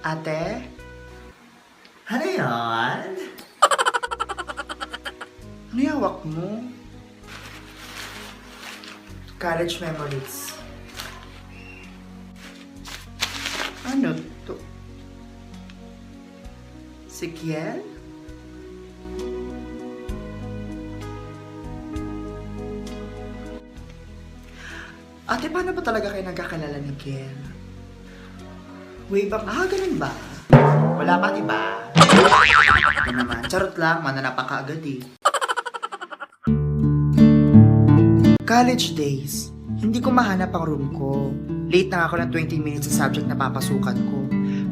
Ate? Ano yan? Ano yung hawak mo? College memories. Ano to? Si Kiel? Ate, paano ba talaga kayo nagkakilala ni Kiel? Way back, ganun ba? Wala pa, diba? Ito naman, charot lang, mananapa ka agad eh. College days, hindi ko mahanap ang room ko. Late na ako ng 20 minutes sa subject na papasukan ko.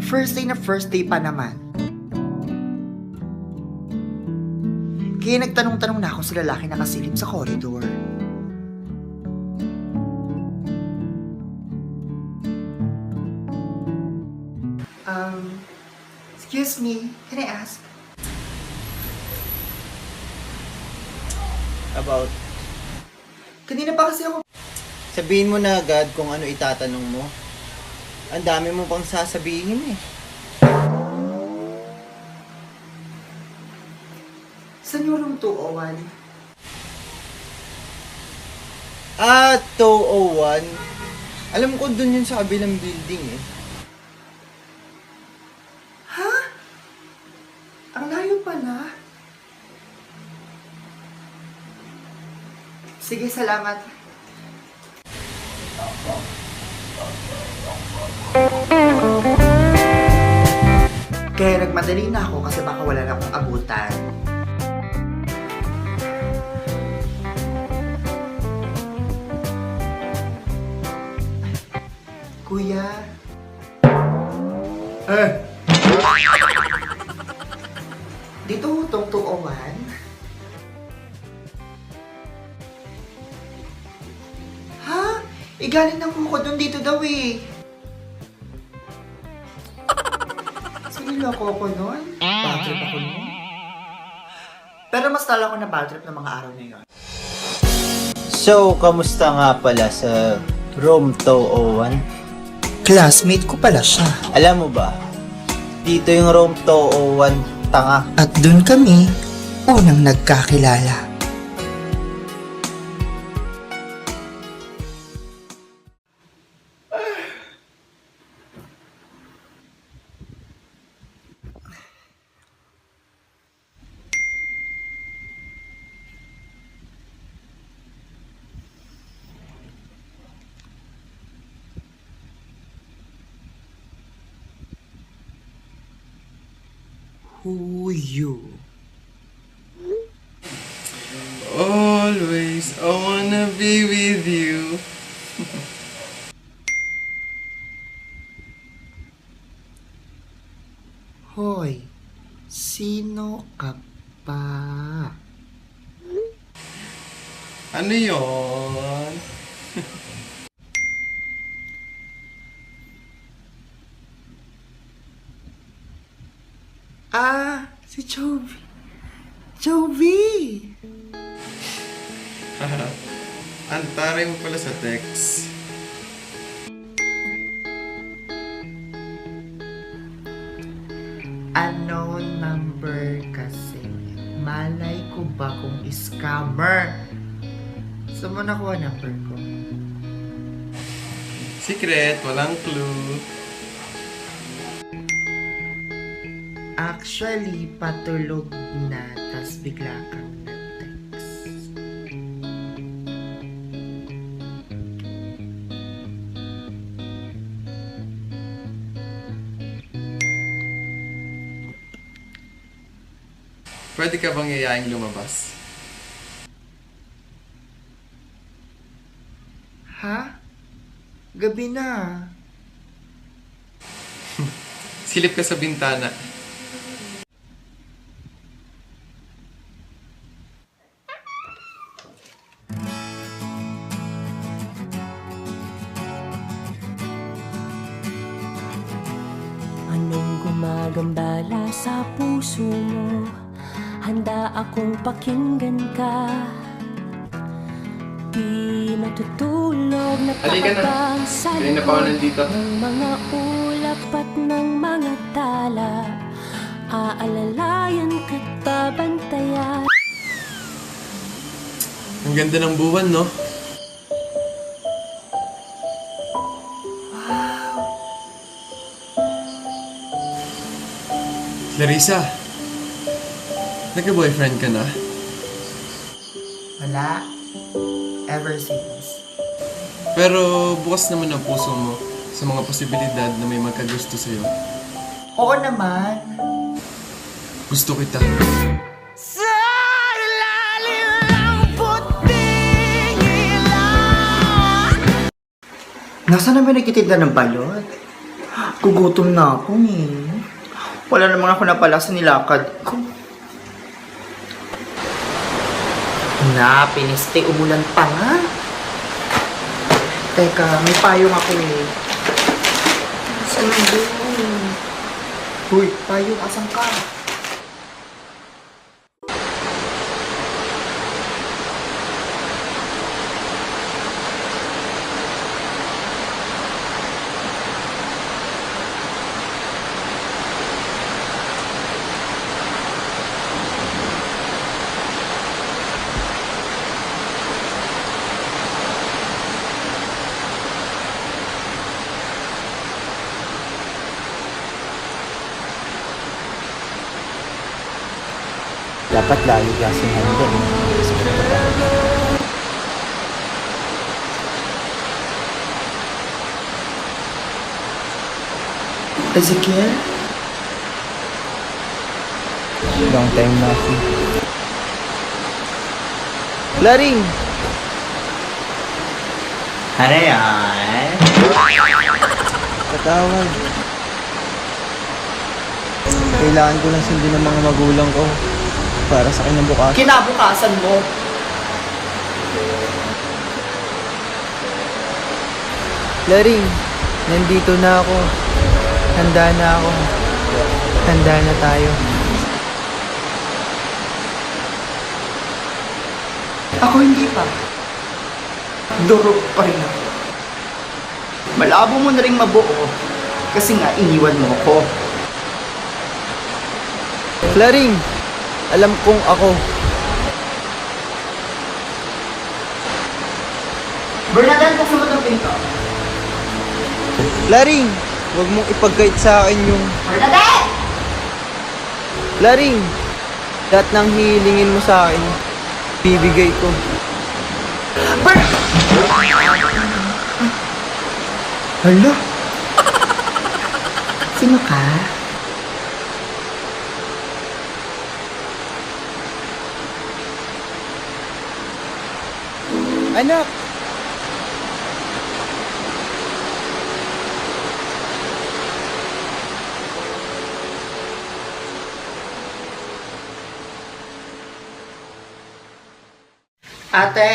First day pa naman. Kaya nagtanong-tanong na ako sa lalaki na nakasilip sa corridor. Excuse me, can I ask? About? Kanina pa kasi ako... Sabihin mo na agad kung ano itatanong mo. Ang dami mo pang sasabihin eh. Saan yung room 201? 201. Alam ko dun yun sa kabilang building eh. Ha? Ang layo pala. Sige, salamat. Kaya nagmadali na ako kasi baka wala na akong abutan. Kuya. Dito itong 201? Ha? Galing ng kuko doon dito daw eh. Siniloko ako nun? Bad trip ako nun? Pero mas tala ko na bad trip ng mga araw na yun. So, kamusta nga pala sa room 201? Classmate ko pala siya. Alam mo ba, dito yung room 201, tanga. At dun kami unang nagkakilala. Who you? Always, I wanna be with you. Hoy, sino ka pa? Ano yon? Si Jovi. Jovi! Antare mo pala sa text. Unknown number kasi. Malay ko ba kung scammer? Saan mo nakuha number ko? Secret, walang clue. Actually, patulog na, tas bigla kang nag-text. Pwede ka bang yayaing lumabas? Ha? Gabi na. Silip ka sa bintana. Anong gumagambala sa puso mo? Handa akong pakinggan ka. Di natutulog na Halika na. paabang sa Kanina pa ako nandito. ng mga ulap at ng mga tala. Aalalayan ka't babantayan. Ang ganda ng buwan, no? Clarissa, nagka-boyfriend ka na? Wala. Ever since. Pero bukas naman ang puso mo sa mga posibilidad na may magkagusto sa'yo. Oo naman. Gusto kita. Sa ilalim ng puting ilaw. Nasaan naman nagtitinda ng balot? Gugutom na ako eh. Wala naman ako napala sa nilakad ko. Na, piniste, umulan pa nga. Teka, may payong ako eh. Saan na yun? Uy, payong, asan ka? Dapat lagi kasing handa. Ezekiel? Long time na si. Laring! Ano yan? Patawag. Kailangan ko lang sundin ng mga magulang ko para sa kinabukasan. Kinabukasan mo. Laring, nandito na ako. Handa na ako. Handa na tayo. Ako hindi pa. Durog pa rin ako. Malabo mo na rin mabuo. Kasi nga, iniwan mo ako. Laring, alam kong ako. Bernadette, buksan mo ng pinto. Laring, huwag mong ipagkait sa akin yung... Bernadette! Laring, lahat ng hihilingin mo sa akin, bibigay ko. Hala? Sino ka? Anak! Ate!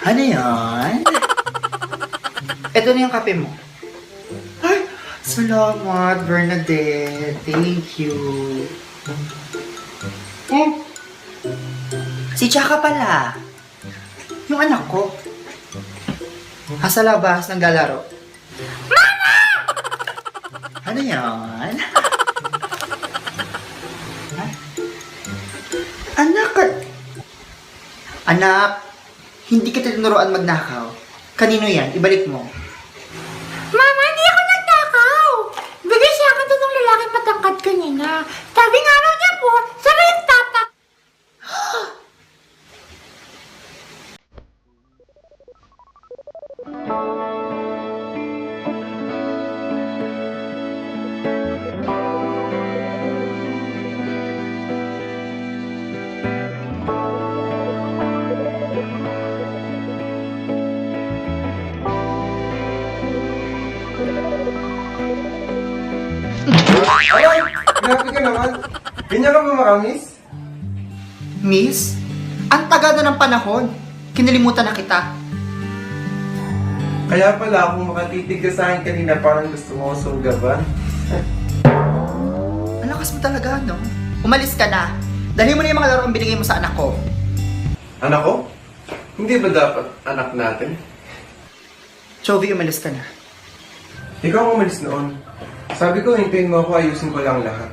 Ano yan? Ito na yung kape mo. Ay! Salamat, Bernadette. Thank you. Si Chaka pala. Yung anak ko. Sa labas, naglalaro. Mama! Ano yan? Ha? Anak, hindi kita tinuruan magnakaw. Kanino yan? Ibalik mo. Mama, hindi ako nagnakaw. Bigay sa akin itong lalaki matangkad kanina. Sabi nga raw niya po, sabi yung tatak. Ay! Grabe ka naman. Ganyan ka ba makamis? Miss, ang tagal na ng panahon. Kinalimutan na kita. Kaya pala kung makatitig ka sa akin kanina parang gusto mo akong sugaban. Ang lakas mo talaga, no? Umalis ka na. Dali mo na yung mga laruang binigay mo sa anak ko. Anak ko? Hindi ba dapat anak natin? Chovy, umalis ka na. Ikaw ang umalis noon. Sabi ko, hintayin mo ako, ayusin ko lang lahat.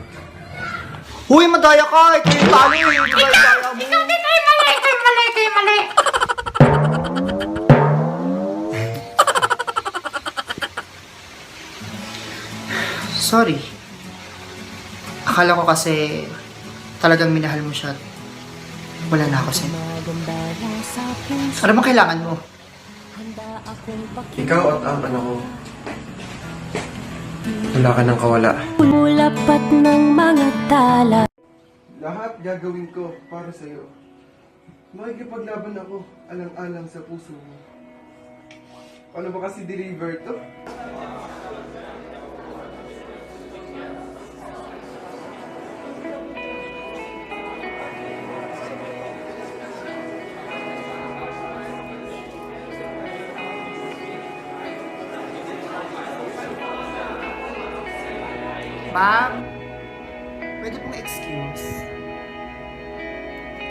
Huy, madaya ka! Ikaw yung talo eh! Ikaw yung daya mo! Ikaw din kayo mali, kayo mali, kayo mali. Sorry. Akala ko kasi talagang minahal mo siya at wala na ako sa'yo. Magandala sa puso. Ano bang kailangan mo? Handa akong Ikaw at ang anak ko. Wala ka nang kawala. pakimulapat ng mga tala. Lahat gagawin ko para sa'yo. Makikipaglaban ako, alang-alang sa puso mo. Ano ba kasi deliver to? Ma'am, pwede pong excuse.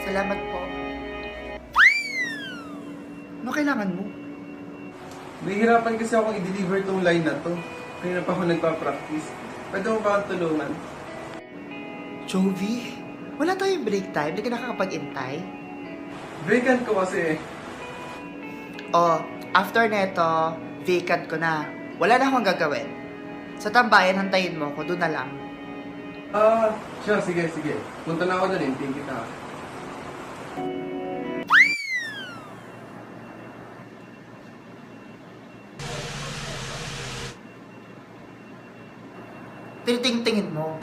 Salamat po. Ano kailangan mo? Nahihirapan kasi akong i-deliver tong line na to. Kaya pa ako nagpa-practice. Pwede mo ba akong tulungan? Chovy, wala tayong break time. Hindi ka nakakapag-intay. Vacant ko kasi eh. Oh, after neto, vacant ko na. Wala na akong gagawin. Sa tambayan, hantayin mo ako. Doon na lang. Siya, sige. Punta na ako doon, hintayin kita. Tinitingtingin mo.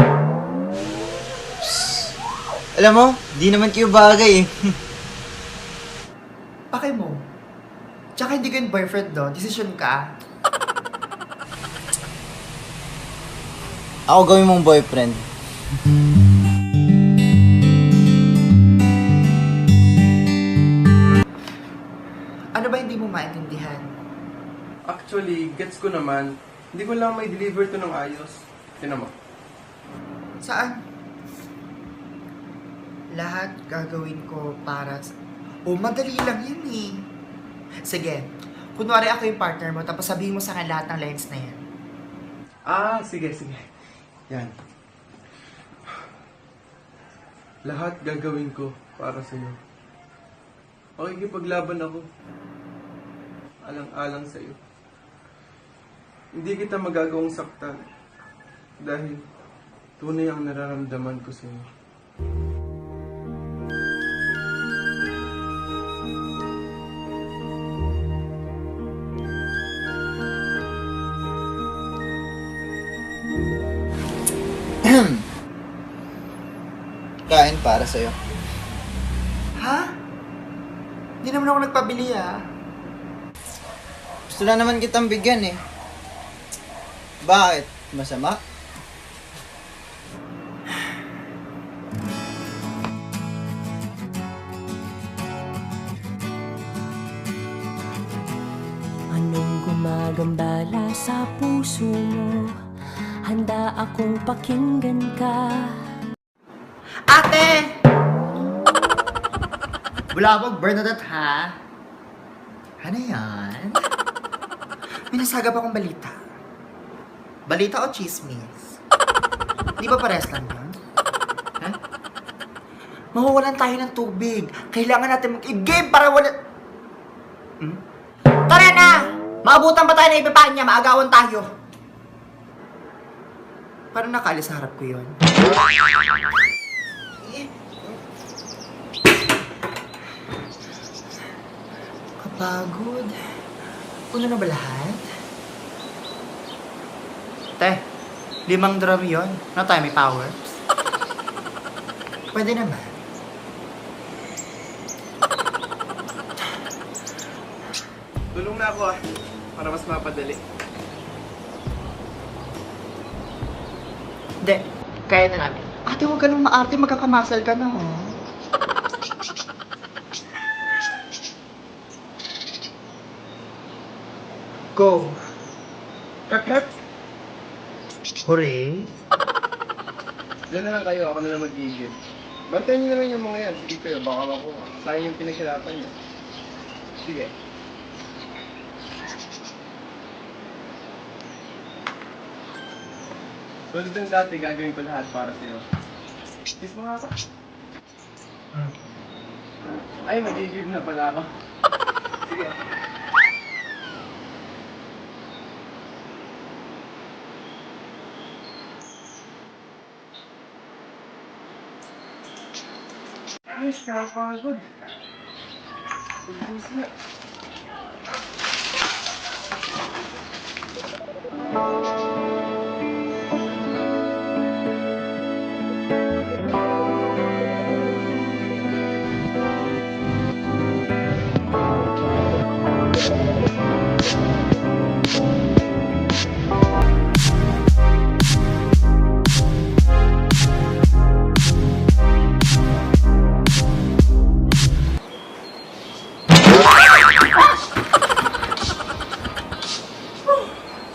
Alam mo, di naman kayo bagay eh. Pakay mo. Tsaka hindi ko yung boyfriend doon. Decision ka. Ako gawin mong boyfriend. Ano ba hindi mo maintindihan? Actually, gets ko naman. Hindi ko lang may deliver to ng ayos. Tinan mo. Saan? Lahat gagawin ko para sa... Oh, madali lang yan eh. Sige. Kunwari ako yung partner mo, tapos sabihin mo sa akin lahat ng lines na yan. Sige. Yan. Lahat gagawin ko para sa'yo. Makikipaglaban ako. Alang-alang sa'yo. Hindi kita magagawang saktan. Dahil tunay ang nararamdaman ko sa'yo. Kain para sa'yo. Ha? Hindi naman ako nagpabili ah. Gusto lang naman kitang bigyan eh. Bakit? Masama? Anong gumagambala sa puso mo? Handa akong pakinggan ka. Ate! Bulabog Bernadette ha? Ano yan? May nasagap akong balita. Balita o chismis? Di ba pares lang yun? Ha? Mawawalan tayo ng tubig. Kailangan natin mag-game para wala... Hmm? Tara na! Maabutan pa tayo na ibibaan niya. Maagawan tayo. Parang nakaalis sa harap ko yun. Kapagod. Puno na ba lahat? Te, 5 drum yun. Ano tayo, may powers? Pwede naman. Tulong na ako para mas mapadali. Hindi, kaya na namin. Ate, huwag ka nang maarte. Magkakamasal ka na, oh. Go. Pep. Hooray. Diyan na lang kayo, ako na lang mag-igil. Bantayan niyo na lang yung mga yan. Sige kayo, baka ako. Sayang yung pinaghirapan niyo. Sige. Tulad ng dati, gagawin ko lahat para sa'yo. Kiss mo nga ako. Ay, magigib na pala ako. Sige. Ay, nakakapagod. Pagbusi na.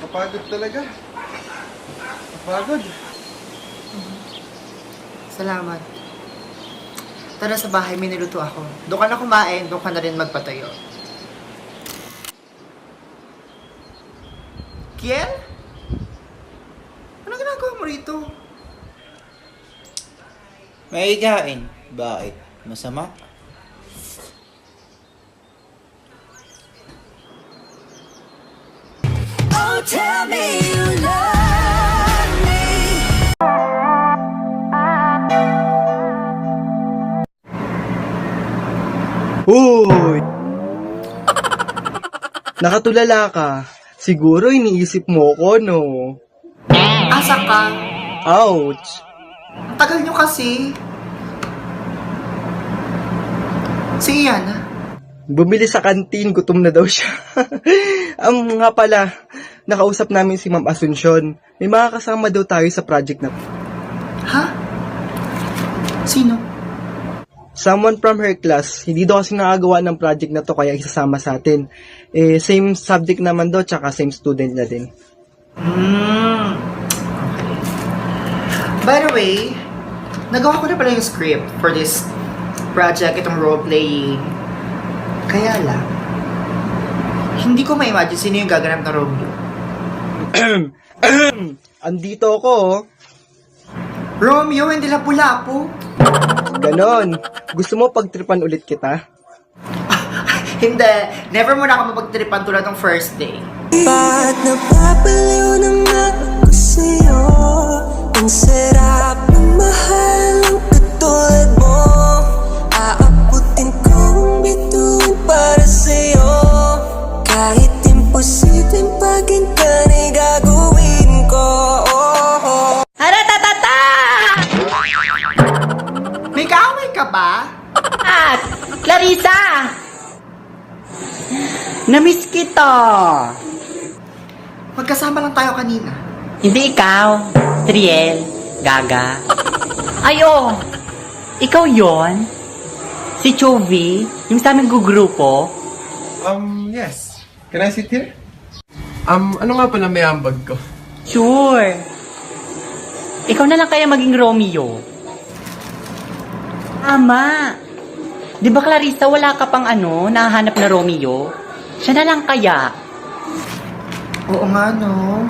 Kapagod talaga. Kapagod. Salamat. Tara sa bahay, may niluto ako. Doon ka na kumain, doon ka na rin magpatayo. Kiel? Ano ginagawa mo rito? May higain. Bakit? Masama? Oh, tell me you love me. Uy! Nakatulala ka. Siguro iniisip mo ko, no? Asa ka? Ouch! Ang tagal nyo kasi. Si Ian, ha? Bumili sa kantin, gutom na daw siya. Nga pala, nakausap namin si Ma'am Asuncion. May mga kasama daw tayo sa project na to. Ha? Sino? Someone from her class. Hindi daw kasi nakagawa ng project na to kaya isasama sa atin. Same subject naman daw, tsaka same student na din. Okay. By the way, nagawa ko na pala yung script for this project, itong role-playing. Kaya lang, hindi ko ma-imagine sino yung gaganap na Romeo. Andito ako, oh. Romeo, hindi Lapu-Lapu. Ganon. Gusto mo pagtripan ulit kita? Hindi. Never mo na ako mapagtripan tulad ng first day. Bakit napapaliw na nga ako sa'yo? Ang sarap ng mahal ang katulad mo. Aabutin kong bituin para sa'yo. Kahit imposibleng pagintanay gagawin ko. Haratatata! May kaaway ka ba? At, Clarissa! Namiss kita! Magkasama lang tayo kanina. Hindi ikaw, Triel, Gaga. Ayo, ikaw yon? Si Chovy, yung sa aming gugrupo? Yes. Can I sit here? Ano nga pala may ambag ko? Sure. Ikaw na lang kaya maging Romeo. Tama. Di ba Clarissa, wala ka pang nahanap na Romeo? Siya na lang kaya. Oo nga, no?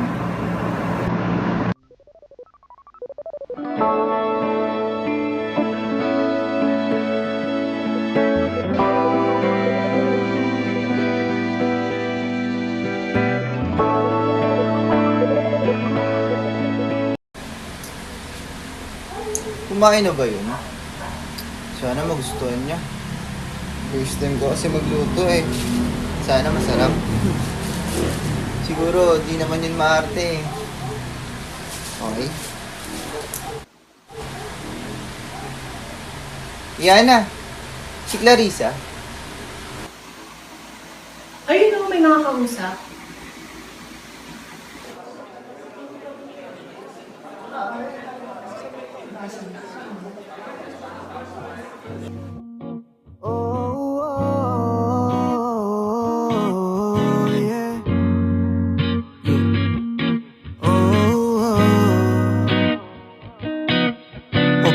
Kumain na ba yun? Sana magustuhan niya. First time ko kasi magluto eh. Sana masarap. Siguro, di naman yun maarte eh. Okay. Yana, si Clarissa. Ayun o, may mga kausap.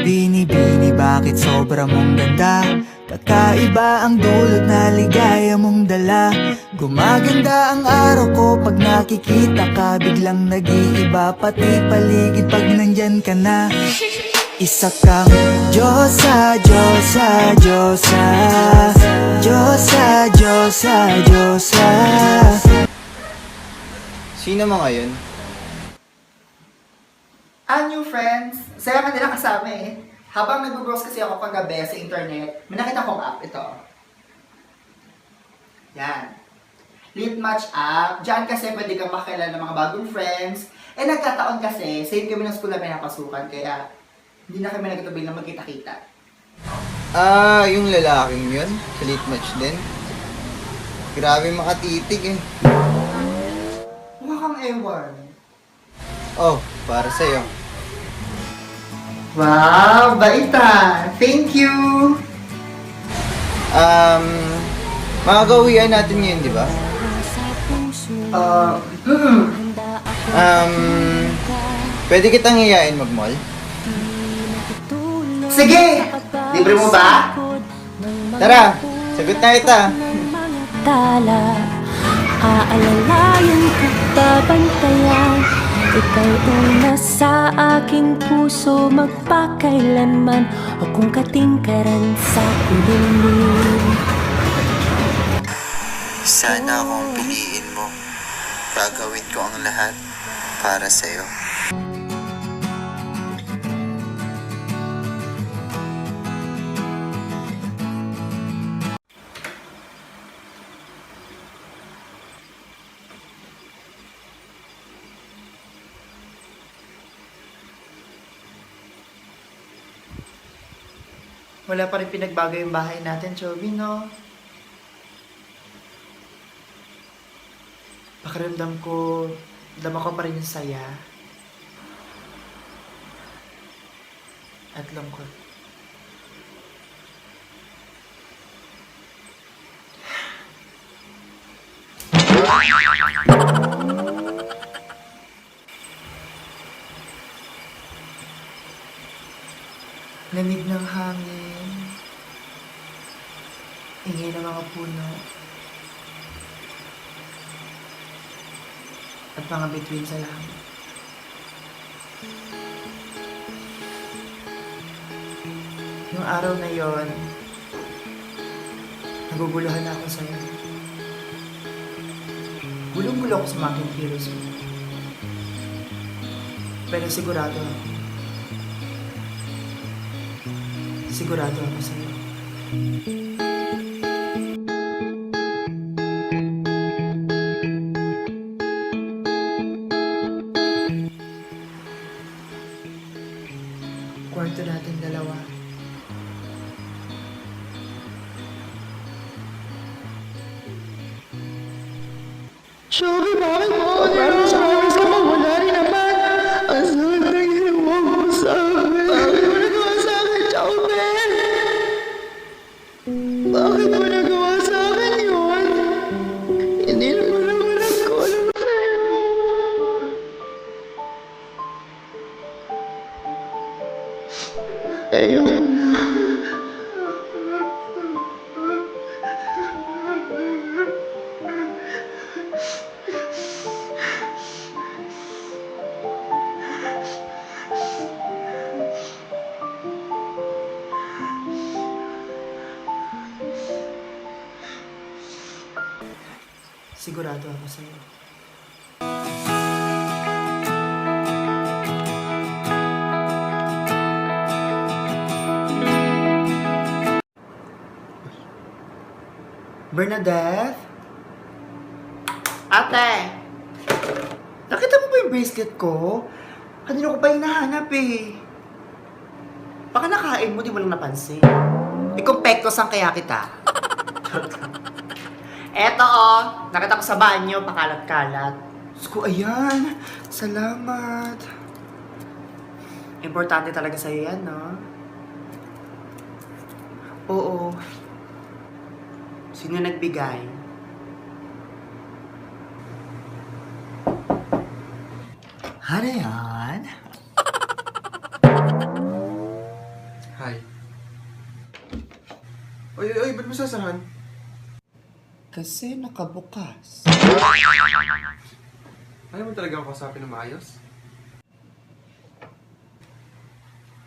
Binibini bakit sobra mong ganda? Kakaiba ang dulot na ligaya mong dala. Gumaganda ang araw ko pag nakikita ka. Biglang nag-iiba pati paligid pag nandyan ka na. Isa kang Diyosa, Diyosa, Diyosa, Diyosa, Diyosa, Diyosa. Sino mga yun? New friends! Saya ka nila kasama eh. Habang nag-browse kasi ako kagabi sa internet, may nakita kong app. Ito. Yan. Lit Match app. Diyan kasi pwede kang makilala ng mga bagong friends. Eh nagkataon kasi, same kami ng school na pinapasukan, kaya hindi na kami nagtubig na magkita-kita. Yung lalaking yun? Sa late match din? Grabe makatitig eh. Mukha kang ewan. Oh, para sa'yo. Wow! Baita! Thank you! Makagawian natin ngayon, di ba? Pwede kitang hiyain mag-mall? Sige! Libre mo ba? Tara, sagot na kita. Tala, aalalayan ka, babantayan. Ikaw una sa aking puso, magpakailanman. O kung katingkaran sa ulimin. Sana akong piliin mo. Gagawin ko ang lahat para sa'yo. Wala pa rin pinagbago yung bahay natin, Chobi, no? Pakiramdam ko, dama ko pa rin yung saya. At lungkot. Lamig ng hangin. Ingay ng mga puno. At mga bituin sa langit. Yung araw na yon, naguguluhan ako sa'yo. Gulong-gulo ako sa mga kilos mo. Pero sigurado ako. Sigurado ako sa'yo. Kwarto natin dalawa. Sorry, bakit mo? Parang sa oras ka mawala rin naman. Ang sakit na ginawa mo sa akin. Bakit mo nagawa sa akin, Chowman? Bakit mo nagawa sa akin yun? Hindi naman ako nagkulang sa'yo. Ayoko na. Sigurado ako sa'yo. Bernadette? Ate! Nakita mo ba yung bracelet ko? Kanina ko pa hinahanap eh. Baka nakain mo, di mo lang napansin. Ikumpekto saan kaya kita? Eto oh, nakita ko sa banyo, pakalat-kalat. Diyos ko, ayan. Salamat. Importante talaga sa'yo yan, no? Oo. Sino nagbigay? Ano yan? Hi. O yun Ba't mo sasarahan? Kasi nakabukas. Ayaw mo talaga ako kausapin ng maayos?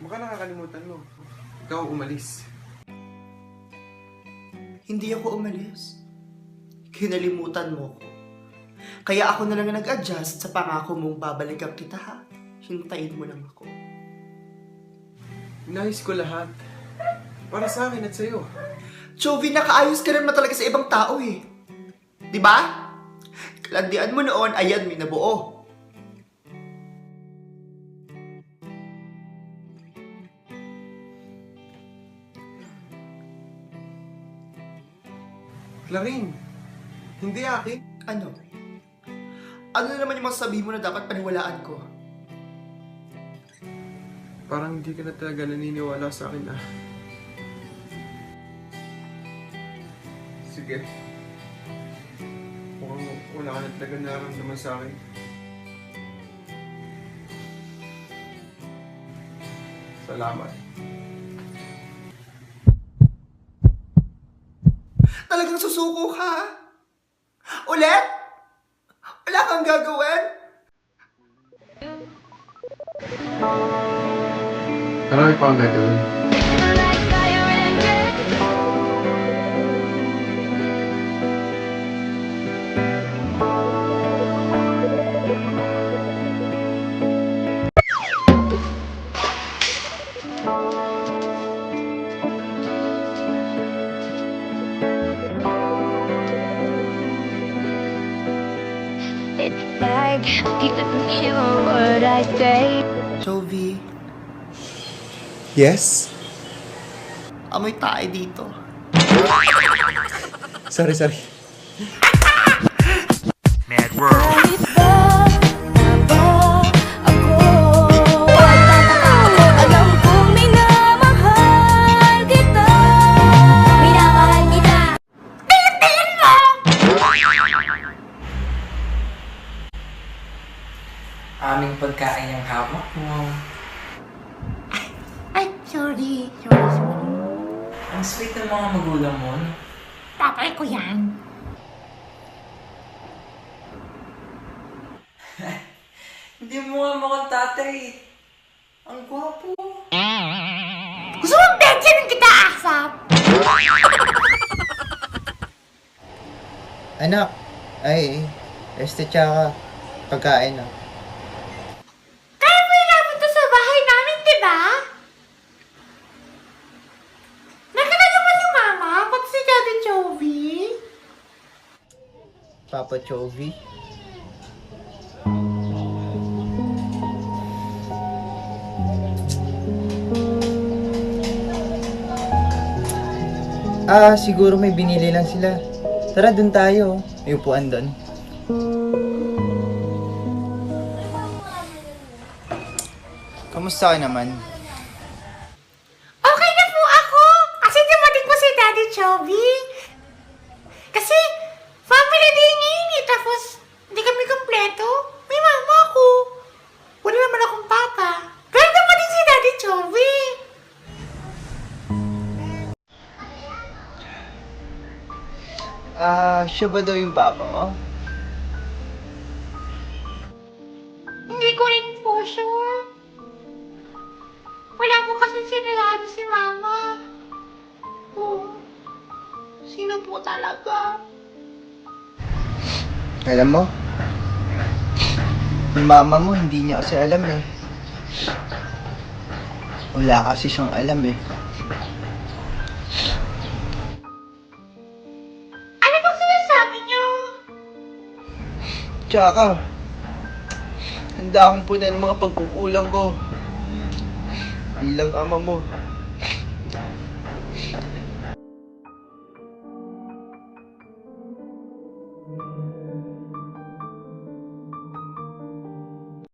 Baka nakakalimutan mo. Ikaw ang umalis. Hindi ako umalis. Kinalimutan mo ko. Kaya ako na lang nag-adjust sa pangako mong babalikan kita ha. Hintayin mo lang ako. Inayos ko lahat. Para sa akin at sa'yo. Chovy, nakaayos ka rin na talaga sa ibang tao eh. Diba? Kalandian mo noon, ayan, may nabuo. Clarine, hindi akin. Ano? Ano na naman yung masasabi mo na dapat paniwalaan ko? Parang hindi ka na talaga naniniwala sa akin ah. Sige. Mukhang wala ka na talaga nararamdaman sa akin. Salamat. Talagang susuko ka? Ulit? Wala kang gagawin? Marami pa ang gagawin. It's like you couldn't hear a word I say. Chovy, Yes? amoy tayo dito. Sorry. Kahit ba ako ay tataka, alam kong minamahal kita. Minamahal kita. Aming pagkain ang hawak mo. Ay, sorry. Ang sweet ng mga magulang mo. No? Tatay ko yan. Hindi mo nga mukhang tatay. Ang gwapo. Gusto mong bensin kita, asap? Anak, ay, tsaka pagkain na. Kaya mo inapunta sa bahay namin, di ba? Nakilala mo si Mama, pati si Daddy Chovy. Papa Chovy. Siguro may binili lang sila. Tara, dun tayo. May upuan dun. Kamusta ka naman? Okay na po ako! Kasi dumating po si Daddy Chovy. Kasi, family day ngayon eh. Tapos, hindi kami kompleto. May mama ako. Wala naman akong papa. Pero dumating si Daddy Chovy. Siya ba daw yung papa mo? Hindi ko rin po sure. Wala po kasi sinilado si Mama. Sino po talaga? Alam mo, yung mama mo hindi niya kasi alam eh. Wala kasi siyang alam eh. Ano bang sinasabi niyo? Tsaka, handa akong punan mga pagkukulang ko. Bilang ama mo.